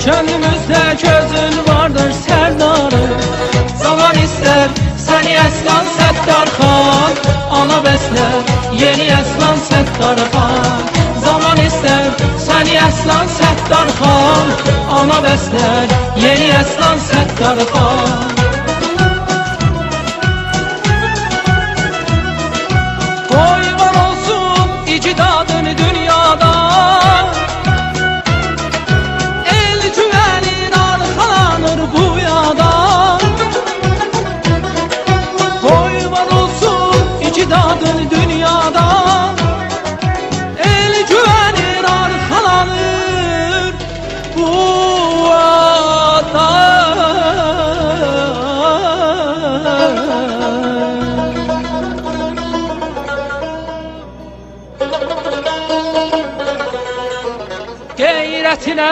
Gönlümüzde gözün vardır serdarı. Zaman ister seni Əslan Səttarxan, ana besler yeni Əslan Səttarxan. Zaman ister seni Əslan Səttarxan, ana besler yeni Əslan Səttarxan. Koyman olsun icdadını dünyada, el güvenin arkalanır bu yada. Koyman olsun icdadını dünyada, el güvenin arkalanır bu yada. Gayretiyle